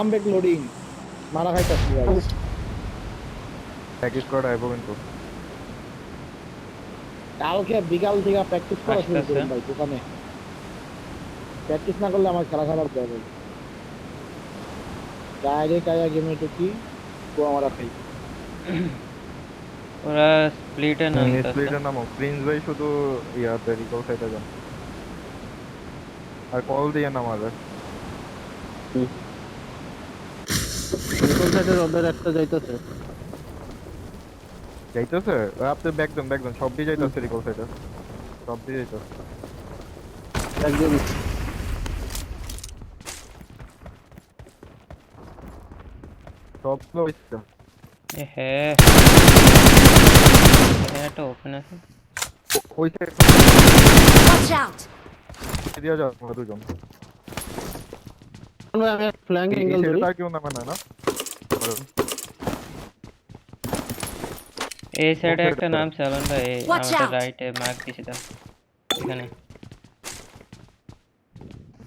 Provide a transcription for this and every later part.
Comeback loading মারা খাইতাছি ভাই। Practice করা আইবো কিন্তু কালকে বিকাল থেকে প্র্যাকটিস করা শুরু আসতেছে। করুন ভাই দোকানে। প্র্যাকটিস না করলে আমার খেলা খারাপ যায় ভাই। ডাইরেক্ট আয়া গেমে ঢুকি গোয়া মারা খাই। ওরা স্প্লিটে নামতেছে। স্প্লিটের নামও প্রিন্স ভাই শুধু ইয়াতে রিকল সাইডে যান আর কল দিয়ে নামাবে। কোন সাইডের ওদের একটা যাইতেছে। যাইতেছে আপনি ব্যাকজন সব দিয়ে যাইতেছে রিকল সাইডে সব দিয়ে যাইতেছে। একদম সব হইছে এ হ্যাঁ, এখানে একটা ওপেন আছে। ওই সাইড Watch out! দিয়ে যাও আমরা দুজন। ভাই আমি ফ্ল্যাঙ্ক এই অ্যাঙ্গেল সাইডে ধরি। তার কেউ নামে না এই সাইডে side একটা এ? নাম চালান ভাই, Watch আমাদের out! রাইটে মার্ক দিছি তো এখানে।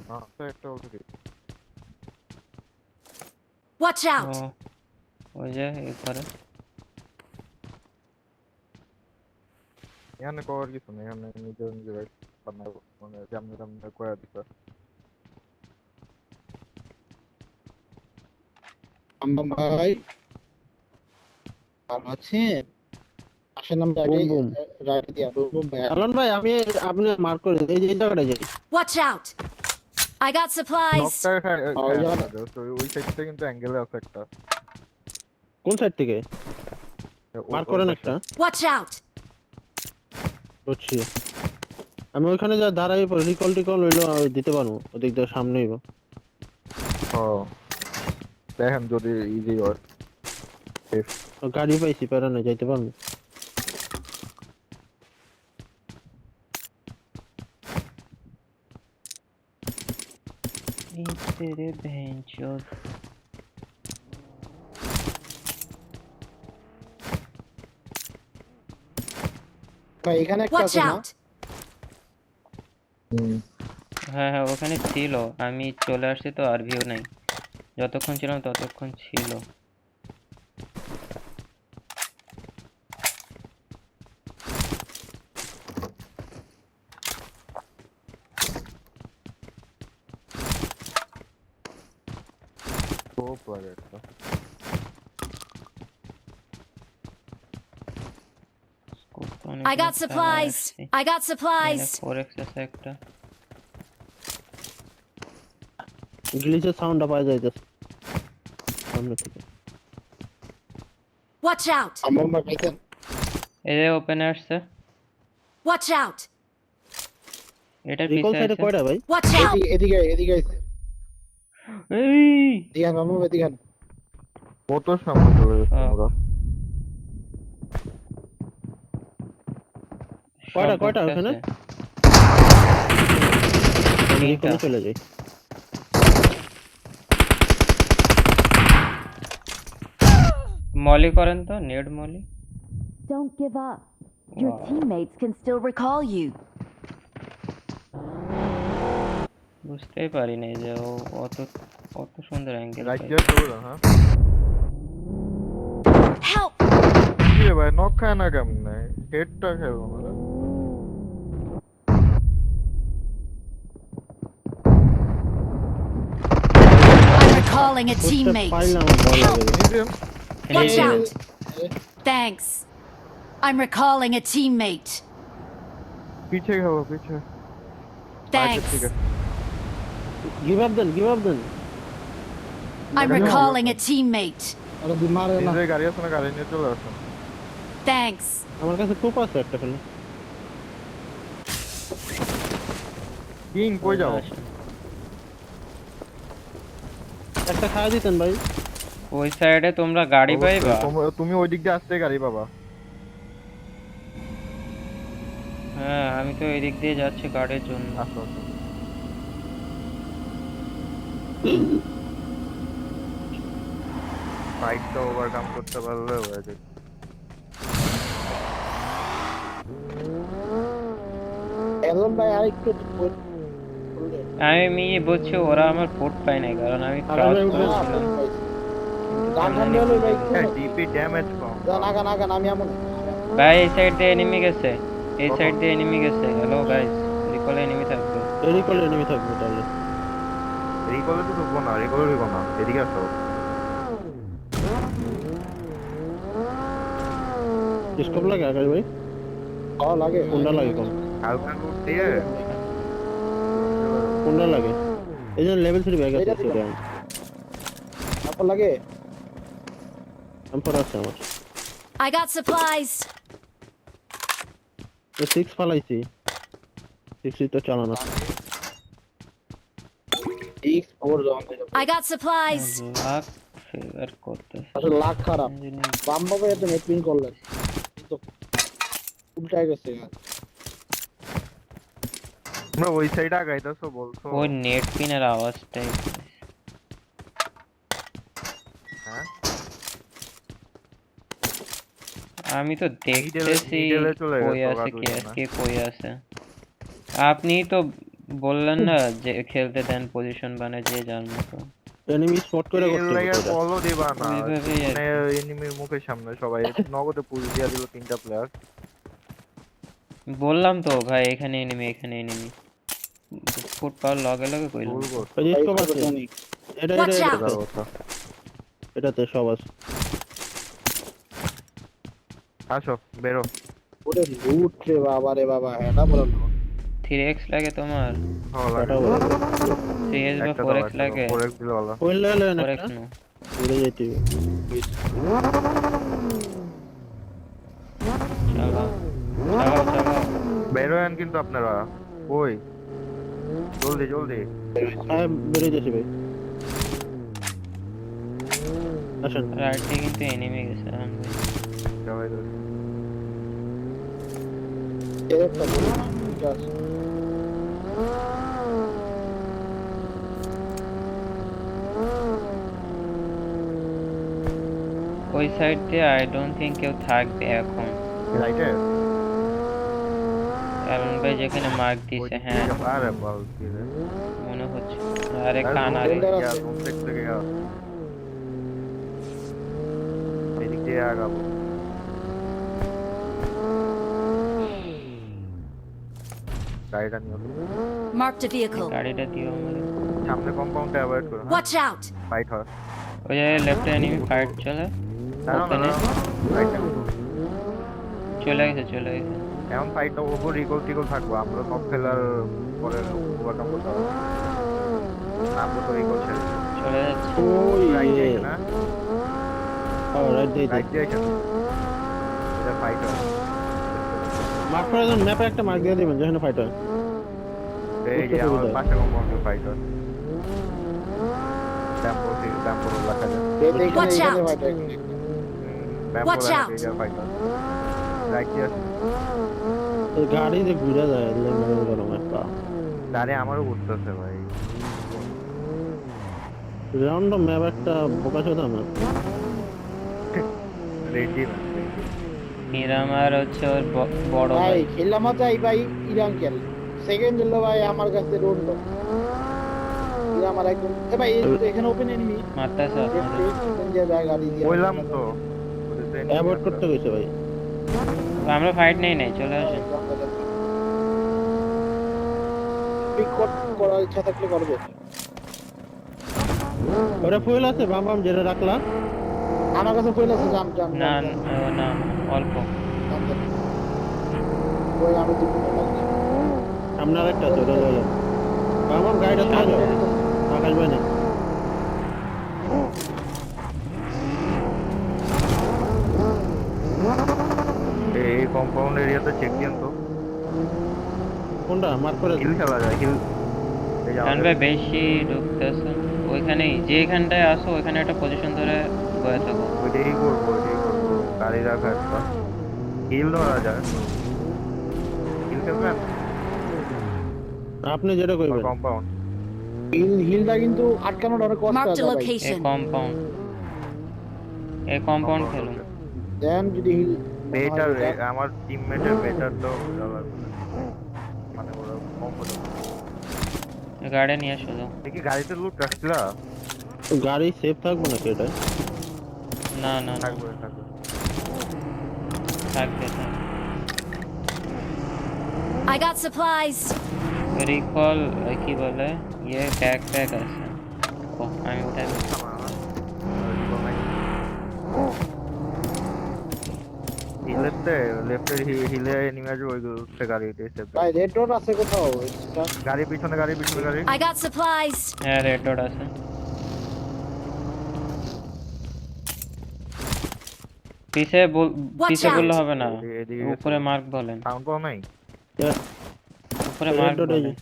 হ্যাঁ একটা অলরেডি Watch ও out! ওই যে এই ঘরে। এখানে করার কিছু নেই, এখানে নিজের বানাবো মানে যেমনি তেমনি করে দিতে। আম্বাম ভাই ভালো আছেন? আসেন আমরা আগে বুম বুম। রাইট দিয়া বুম ভাই। আলন ভাই আমি আপনি মার্ক করে দিন। এই যে এই জায়গাটা যাই। Watch out! I got supplies! নকটা ওই জায়গাটা ওই সাইডটা কিন্তু অ্যাঙ্গেলে আছে একটা। কোন সাইড থেকে মার্ক করেন একটা। Watch out! বুঝছি। আমি ওইখানে যা দাঁড়াই রিকল টিকল হইলো দিতে পারবো ওদিক দিয়ে সামনে হইব। দেখেন যদি ইজি হয়। গাড়ি পাইছি প্যারা না যাইতে পারবো। এই তেরে ভেঞ্চর। ভাই এখানে একটা Watch আছে না? out! হ্যাঁ হ্যাঁ, ওখানে ছিল, আমি চলে আসছি তো আর ভিউ নাই। যতক্ষণ ছিলাম ততক্ষণ ছিল। স্কোপ লাগে একটা। I got supplies! I got supplies! 4x আছে একটা। গ্লিচের সাউন্ডটা পাওয়া যাইতেছে সামনে থেকে। Watch out! আম্বাম ভাই পাইছেন? এই যে ওপেনে আসছে, Watch out! এটার রিকল পিছে সাইডে আছে। কয়টা ভাই? Watch out! এদিকে আছে। এই দিয়ান আম্বাম ভাই দিয়ান। কত সামনে চলে গেছে আমরা। কয়টা সব কয়টা ঢুকতেছে। ওখানে? আমি রিকলে চলে যাই। মলি করেন তো, নেড Moli. Don't give up. Your Wow. teammates can still recall you. বুঝতেই পারিনি যে ও অত অত সুন্দর অ্যাঙ্গেল রাইট পায়। দিয়ে চলে যান। হ্যাঁ Help! কি রে ভাই নক খায় না কেমনে? হেডটা খেলো না। I'm recalling a footstep teammate. পাইলে আমার ভয় লাগে। ইন্ডিয়ান Watch এই- out! Thanks. I'm recalling a teammate. পিছে খাবো পিছে। Thanks. ঠিক আছে গিভ আপ দেন গিভ আপ দেন। I'm recalling a teammate. আরে মারে না। নিজের গাড়ি আছে না, গাড়ি নিয়ে চলে আসুন। Thanks. আমার কাছে খুব আছে একটা ফেলে। কিং কই যাও? একটা খাওয়া দিতেন ভাই। ওই সাইডে তোমরা গাড়ি পাইবা। তুমি ওই দিক দিয়ে আসতে গাড়ি পাবা। হ্যাঁ আমি তো এই দিক দিয়ে যাচ্ছি গাড়ির জন্য। আসো আসো। ফাইটটা ওভারকাম করতে পারলে হয়ে যায়। এলন ভাই আরেকটু আমি বুঝছি ওরা আমার ফুট পায় নাই কারণ আমি আকাশ ক্রস ভাই উঠবেন? করেছিলাম গান গান দিয়ে হলো ভাই ডিপি ড্যামেজ কম না আমি এমন ভাই এই সাইড দিয়ে এনিমি গেছে এই সাইড দিয়ে এনিমি গেছে হ্যালো গাইস রিকল এনিমি থাকবে রিকল এনিমি থাকবে তাহলে। রিকলে তো ঢুকবো না, রিকলে ঢুকবো না, এদিকে আসো। স্কোপ লাগে আকাশ ভাই? ভালো লাগে কোনটা লাগে কোন? হালকা লুট দিয়ে কোনটা লাগে? এই যে লেভেল 3 ব্যাগ আছে এইটা দিলাম। সেটা। তারপর লাগে এমপর আছে আমার। I got supplies. 6 ফালাইছি। 6 তো চালানো। X ওর জমা দিলাম I got supplies. Luck favour করতে আসলে লাখ খারাপ বাম বাবা এত নেট পিন করলেন তো উল্টাই গেছে তোমরা ওই সাইডে আগাইতেছো বলছো। ওই নেট পিনের আওয়াজটাই হ্যাঁ আমি তো দেখতেছি মিডলে চলে কই গেছো আছে দুজনে। কে কই আছে আপনি তো বললেন না যে খেলতে দেন পজিশন বানায় যে যার মতো এনিমি স্পট করে এর করতে লাগে হবে এটা। বলো দিবা না, ওইভাবেই আর মানে এনিমির মুখের সামনে সবাই নগদে পুশ দিয়া দিল 3টা প্লেয়ার। বললাম তো ভাই এখানে এনিমি ফুট পাওয়ার লগে লগে কইলাম ভুল করছো। ওই যে স্কোপ আছে। এটা Watch এটা out! এটার কথা। এটাতে সব আছে। আসো বেরো। ওরে লুট রে বাবা এটা বলো 3x লাগে তোমার ভালো লাগে। এটাও বড়। 3x বা একটা 4x লাগে 4x দিলে ভালো। কোন লেভেল 4x একটা? নো উড়ে যাইতে হবে। চালাও বেরোয়েন কিন্তু আপনারা। ওই জলদি জলদি। হ্যাঁ বেরিয়ে যাচ্ছি ভাই। আসেন। রাইটে কিন্তু এনিমি গেছে এখন ভাই সবাই তো। একটা বলো ঠিক আছে ওই সাইড দিয়ে আই ডোন্ট থিংক কেউ থাকবে এখন রাইটে অ্যালন ভাই যেখানে মার্ক দিছে হ্যাঁ আরে বল কি রে। মনে হচ্ছে আরে কানারে এদিক দিয়ে আগাবো। গাড়িটা নিও। Marked a vehicle. গাড়িটা দিও আমারে সামনে কম্পাউন্ডে অ্যাভয়েড করো। Watch out! ফাইট হয়। ওই যে লেফটে এনিমি ফাইট চলে দাঁড়াও না, ওখানে রাইটে। চলে গেছে এখন ফাইটটা ওপর রিকল থাকবো, আমরা সব খেলার পরে ওভারকাম করতে হবে। আমরা তো রিকল ছেড়ে চলে যাচ্ছে ওই রাইট যাই না, রাইট দিয়ে রাইট যাই কেন এটা ফাইট হয়। মার্ক করে দেন ম্যাপে একটা মার্ক দিয়ে দিবেন যেখানে ফাইট হয়। এই যে আমার পাশে কম্পাউন্ডে ফাইট হয়। ব্যাম্পো লেখা যায়। Watch out! ব্যাম্পো Watch লেখা out! যায় ফাইট হয়। রাইট দিয়ে এই গাড়ি যে ঘুরে যায় লেমন গরম একটা দাঁড়িয়ে আমারও বুঝতেছে ভাই। রাউন্ড ম্যাপ একটা বোকা চোদা আমার। রেডি মিরামার হচ্ছে ওর বড় ভাই ভাই খেললাম চাই ভাই ইরান খেল সেকেন্ড হলো ভাই আমার কাছে রোন্ড আমার একদম ভাই এখানে ওপেন এনিমি মারতেছে আপনাদের যে জায়গা দিয়ে বললাম তো অ্যাভয়েড করতে গেছে ভাই। আমরা ফাইট নেই চলে আসেন পিক করার ইচ্ছা থাকলে করবে ওরা ফুয়েল আছে বাম বাম যেটা রাখলা আমার কাছে কইলা আছে জাম না না অল্প ওই আমি দুটো লাগছে সামনে আরেকটা আছে ওটা গেল বাম বাম গাড়িটা চলে যাও আকাশ ভাই না এই কম্পাউন্ড এরিয়াতে চেক দিন তো। কোনটা মার্ক করে হিল খেলা যায় হিল। এই যে কারণ আমাদের ভাই বেশি ঢুকতেছে ওইখানেই যেখানটায় আসো ওইখানে একটা পজিশন ধরে বয়ে থাকো ওইটাই করবো গাড়ি রাখা একটা হিল ধরা যায়। হিল খেলবেন আপনি যেটা কইবেন কম্পাউন্ড হিলটা কিন্তু আটকানো ধরে কষ্ট Marked a আছে ভাই location. এই কম্পাউন্ড খেলুন দেন যদি হিল বেটার আমার টিমমেটের বেটার তো মানে ওরা কমফোর্টেবল গাড়ি নিয়ে আসো যাও। দেখি গাড়িতে লুট রাখছিল। গাড়ি সেফ থাকবে নাকি এটা? না না না, থাকবে থাকবে। থাকবে থাকবে। I got supplies. রিকল কি বলে ইয়ে ব্যাকপ্যাক আছে। ও আমি উঠাই হিলেতে লেফটের হিলে এনিমি আসবে ওইগুলোতে গাড়িতে সেভ। ভাই রেড ডট আছে কোথাও এটা? গাড়ি পিছনে গাড়ি। I got supplies. হ্যাঁ রেড ডট আছে। পিছে পিছে out! বললে হবে না, এদিকে উপরে মার্ক বলেন, সাউন্ড পাও নাই? উপরে red মার্ক dot এই যে। বলেন।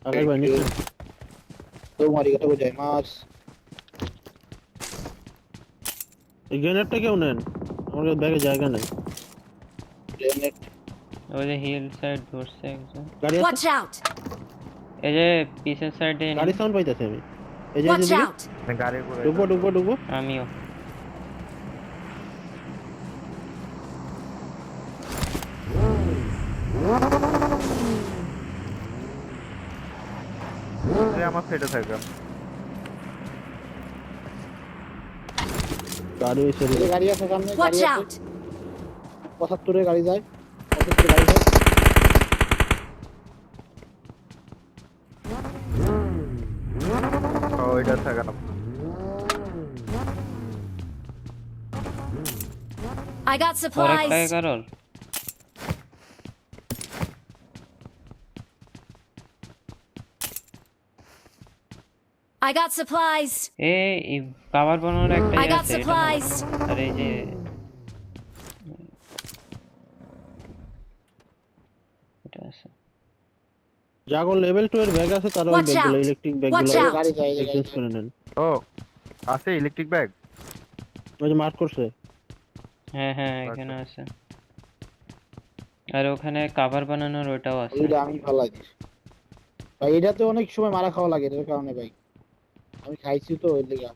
আকাশ ভাই নিচে। তোমার এটা বোঝায় মাছ। এই গ্রেনেডটা কেউ নেন, আমার ব্যাগে জায়গা নেই। গ্রেনেড ওই যে হিল সাইড ধরছে একজন। গাড়ি আছে? Watch out. এই যে পিছের সাইডে গাড়ি সাউন্ড পাইতেছি আমি। এই যে Watch এদিকে। out. গাড়ির উপরে ডুবো। আমিও। আমার সাইডে থাকা। গাড়ি হইছে এই যে গাড়ি আছে সামনে, গাড়ি Watch আছে। out. 75 এর গাড়ি যায়, 75 গাড়ি যায়। ওইটা থাকা না। I got পরে কাকে supplies. কারোর I got supplies. এই কাভার বানানোর একটা I ইয়ে got আছে, এটা নাও। supplies. আর এই যে এটা আছে। জাগো লেভেল 2 এর ব্যাগ আছে, তার ওই Watch ব্যাগগুলো out! ইলেকট্রিক Watch ব্যাগগুলো out! গাড়ি যায়, এই যে গাড়ি এক্সচেঞ্জ যায়। করে নেন। ও আছে ইলেকট্রিক ব্যাগ। ওই যে মার্ক করছে। হ্যাঁ হ্যাঁ এখানে আছে। আর ওখানে কাভার বানানোর ওটাও আছে। ওইটা আমি ফালাই দিছি। ভাই এটাতে অনেক সময় মারা খাওয়া লাগে এর কারণে ভাই। আমি খাইছি তো ওই লিগা।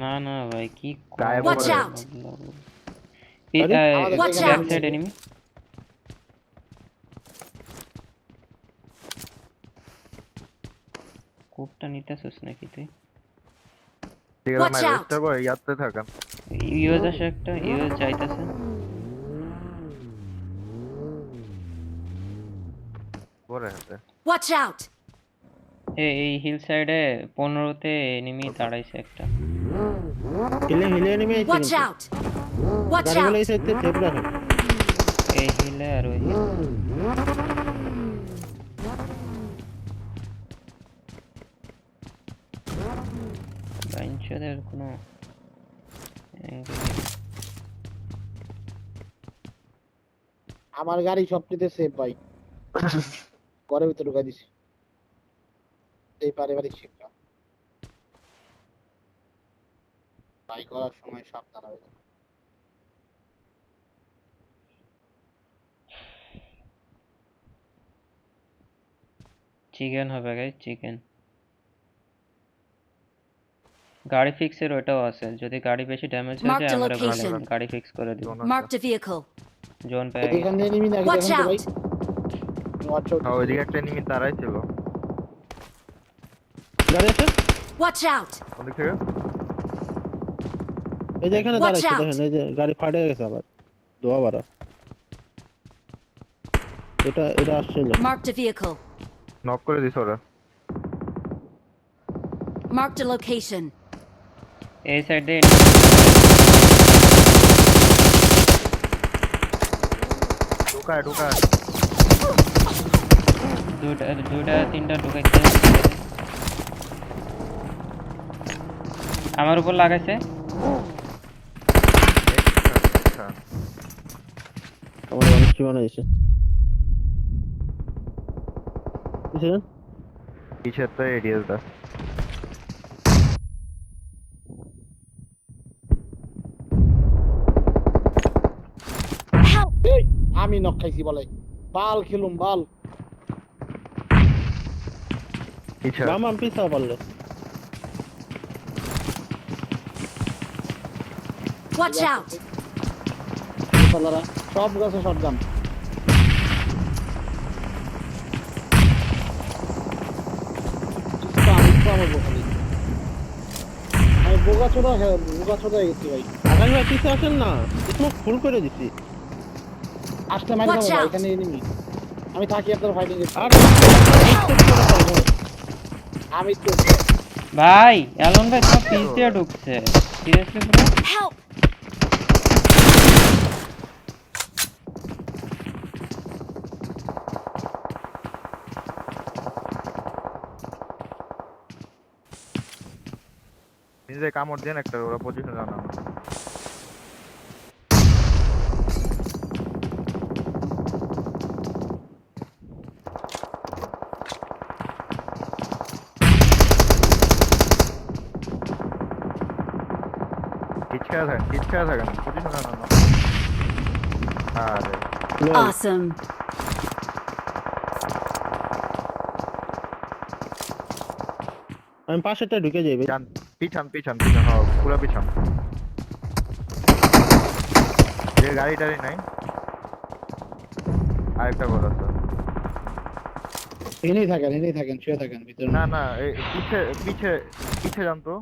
না না ভাই কি গায়েব Watch out! আমাদের Watch এখানে out! Side enemy. কোপটা নিতেছিস নাকি তুই? ঠিক আছে Watch আমি out! রেস্টার করে ইয়াতে থাকা। ইউএস আসে একটা, ইউএস যাইতেছে। পরে হাতে Watch out. এই হিল সাইডে 15তে এনিমি দাঁড়াইছে একটা। হিলে এনিমি আইছে Watch কিন্তু। out. Watch গাড়িগুলো এই out. সাইডে সেফ রাখেন। এই হিলে আর ওই হিল। বাইঞ্চদের কোনো angle নেই। আমার গাড়ি সবচেয়ে সেফ ভাই। ঘরের ভিতরে ঢুকাই দিছি। এই পারিবারিক শিক্ষা। ভাই করার সময় সাবধান হবে। চিকেন হবে গাইস, চিকেন। গাড়ি ফিক্সের ওটাও আছে, যদি গাড়ি বেশি ড্যামেজ হয়ে Mark যায় the আমরা location. গাড়ি ফিক্স করে দিব। Marked a vehicle. জোন পেয়ে গেছি। এখানে এনিমি নাকি Watch দেখেন তো ভাই। out. Watch out. হ্যাঁ ওইদিকে একটা এনিমি দাঁড়াই ছিল। গাড়ি আছে? Watch out. ওদিক থেকে এই যে এখানে Watch দাঁড়াইছে out! দেখেন, এই যে গাড়ি ফাটে গেছে আবার। দোয়া বাড়া। এটা আসছিল। Marked a vehicle. নক করে দিছ ওরা। Marked a location. এই সাইডে ঢুকায় দুটা তিনটা ঢুকাইছে। আমার উপর লাগাইছে। আমার অনেক কি বানাইছে। বুঝছেন? পিছের তো এডিএলটা। Help. এই আমি নক খাইছি বলে। বাল খেলুম বাল। পিছে মামা পিছাও পারলে। Watch out. শালারা সব গাছে শটগান। হবো খালি। আমি বোকা ছোটা হয়ে গেছি ভাই। আকাশ ভাই পিছে আসেন না, স্মোক ফুল করে দিছি। আসলে মারি Watch খাবো ভাই, out! এখানে এনিমি। আমি থাকি আপনার ফাইটিং এর। আর disturb করে ফেলবো। আমি তো ভাই অ্যালন ভাই তোমার পিস দিয়ে ঢুকছে সিরিয়াসলি ব্রো। Help! নিজে কামড় দেন একটা, ওরা পজিশন জানা না। খেয়া থাকেন পজিশন জানা না। আরে Awesome. আমি পাশেরটা ঢুকে যাই ভাই। যান, পিছান হ্যাঁ পুরা পিছান। যে গাড়ি টাড়ি নাই, আরেকটা ঘর আছে। এনেই থাকেন শুয়ে থাকেন ভিতরে। না এই পিছে পিছে পিছে যান তো,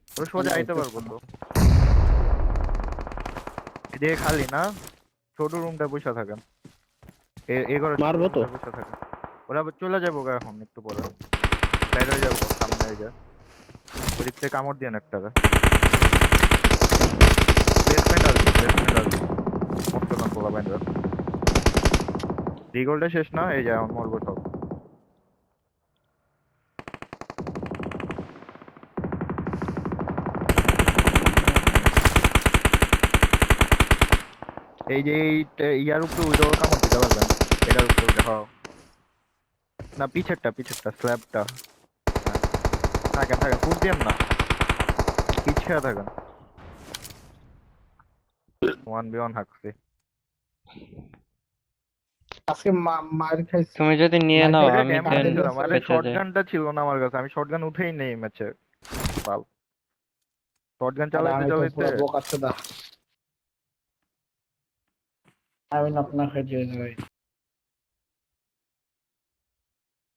ওরা সোজা আইতে পারবো তো। এদিকে খালি না, ছোট রুমটা বসে থাকেন। এই ঘরে মারবো তো? বসে থাকেন। ওরা আবার চলে যাবো গা এখন একটু পরে, সাইড হয়ে যাবো সামনে হয়ে যায়। ওদিক থেকে কামড় দিয়ে একটা প্লেসমেন্ট আসবে মুক্ত কান পোলা বাইন্ডার। রিগোলটা শেষ না, এই যায় এখন মরবো সব। এই যে ইয়ার উপরে উইডোর কামড় দিতে পারবেন, এটার উপরে দেখাও না, পিছেরটা স্ল্যাবটা। থাকেন ফুট দিয়েন না, পিছিয়ে থাকেন। 1v1 হাঁকছি। আজকে মার খাইছি। তুমি যদি নিয়ে নাও মাইকেল আমি ড্যামেজ দেন দিয়েছিলাম, আরে বেঁচে যাই। শটগানটা ছিল না আমার কাছে, আমি শটগান উঠেই নেই ম্যাচে। পাল শটগান চালাইতে আমি তো চালাইতে পুরো বোকা চোদা। আমি নক না খেয়ে যাই ভাই।